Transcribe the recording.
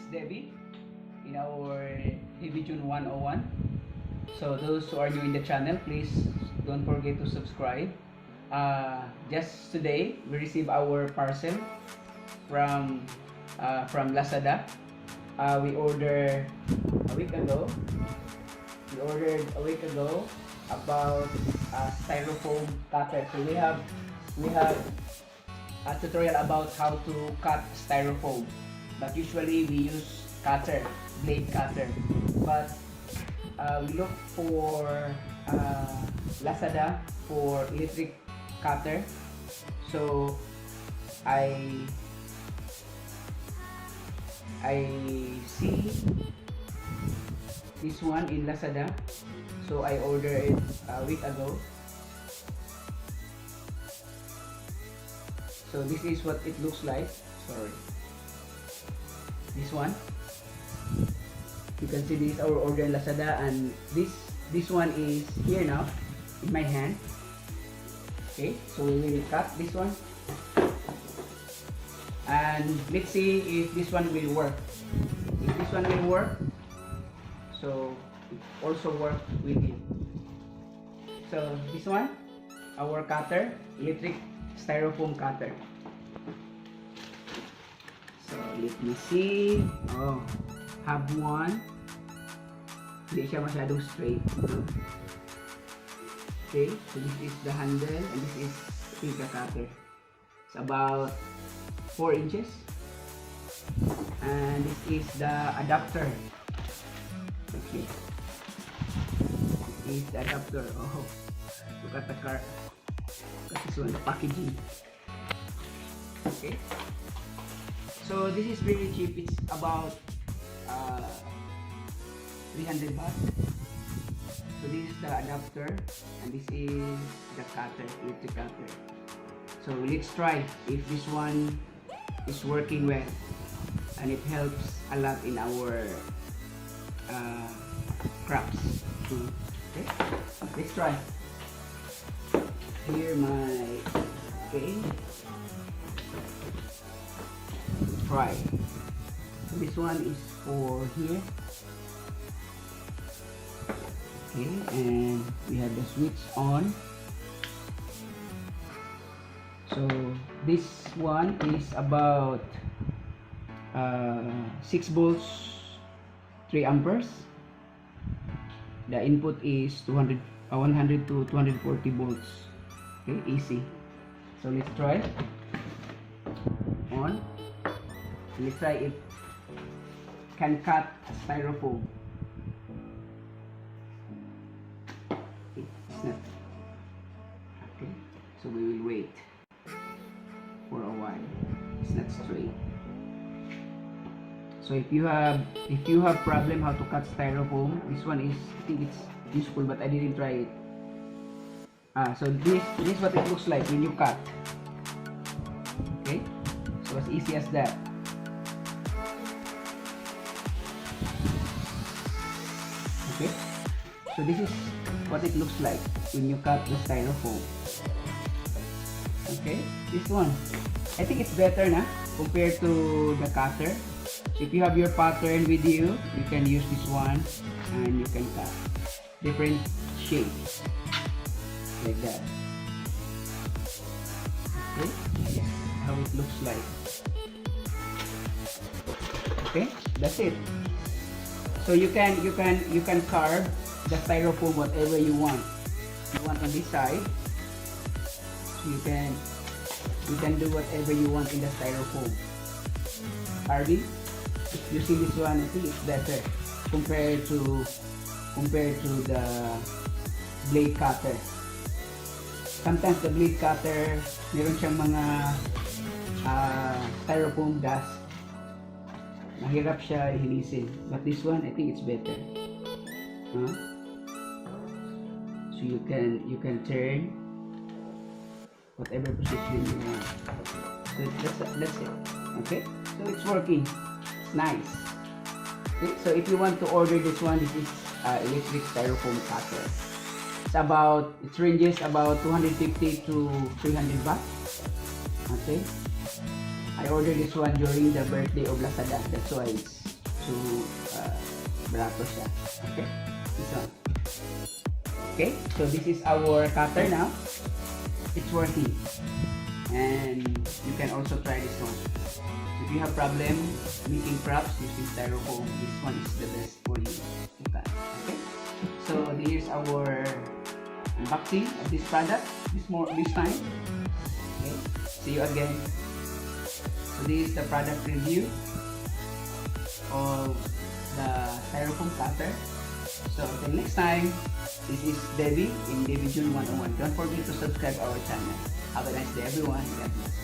Debbie in our Division 101. So those who are new in the channel, please don't forget to subscribe. Just today we received our parcel from Lazada. We ordered a week ago. About styrofoam cutter. So we have a tutorial about how to cut styrofoam, but usually we use blade cutter, but we look for Lazada for electric cutter. So I see this one in Lazada, so I ordered it a week ago. So this is what it looks like. Sorry, this one, you can see this is our order in Lazada, and this one is here now in my hand. Okay, so we will cut this one, and let's see if this one will work. If this one will work, so it also work with it. So this one, our cutter, electric styrofoam cutter. So let me see. Oh, have one. Hindi siya masyadong straight. Okay, so this is the handle, and this is the cutter. It's about 4 inches, and this is the adapter. Okay, this is the adapter. Oh, look at the car. Look at this one, the packaging. Okay, so this is really cheap. It's about 300 baht. So this is the adapter, and this is the cutter, electric cutter. So let's try if this one is working well, and it helps a lot in our crafts. Okay, let's try. Here my try. So this one is for here. Okay, and we have the switch on. So this one is about 6 volts, 3 amperes. The input is 100 to 240 volts. Okay, easy. So let's try on. Let's try if can cut styrofoam. It's not. Okay, so we will wait for a while. It's not straight. So if you have problem how to cut styrofoam, this one is, I think it's useful, but I didn't try it. So this is what it looks like when you cut. Okay, so as easy as that. Okay, so this is what it looks like when you cut the styrofoam. Okay, this one, I think it's better na compared to the cutter. If you have your pattern with you, you can use this one, and you can cut different shapes like that. Okay, this is how it looks like. Okay, that's it. So you can carve the styrofoam whatever you want. You want on this side, so you can do whatever you want in the styrofoam. Carving. You see this one, I think it's better compared to the blade cutter. Sometimes the blade cutter, meron siyang mga styrofoam dust. Mahirap siya linisin. But this one, I think it's better. So you can turn whatever position you want. So that's it. Okay, so it's working. It's nice. Okay, so if you want to order this one, this is electric styrofoam cutter. It ranges about 250 to 300 baht. Okay, I ordered this one during the birthday of Lazada. That's why it's so barato siya. Okay, this one. Okay, so this is our cutter now. It's working, and you can also try this one. If you have problem making props using styrofoam, this one is the best for you. Okay, so here's our unboxing of this product. This time. Okay, see you again. So this is the product review of the styrofoam cutter. So until next time, this is Debbie in Debbie June 101. Don't forget to subscribe our channel. Have a nice day everyone. God bless.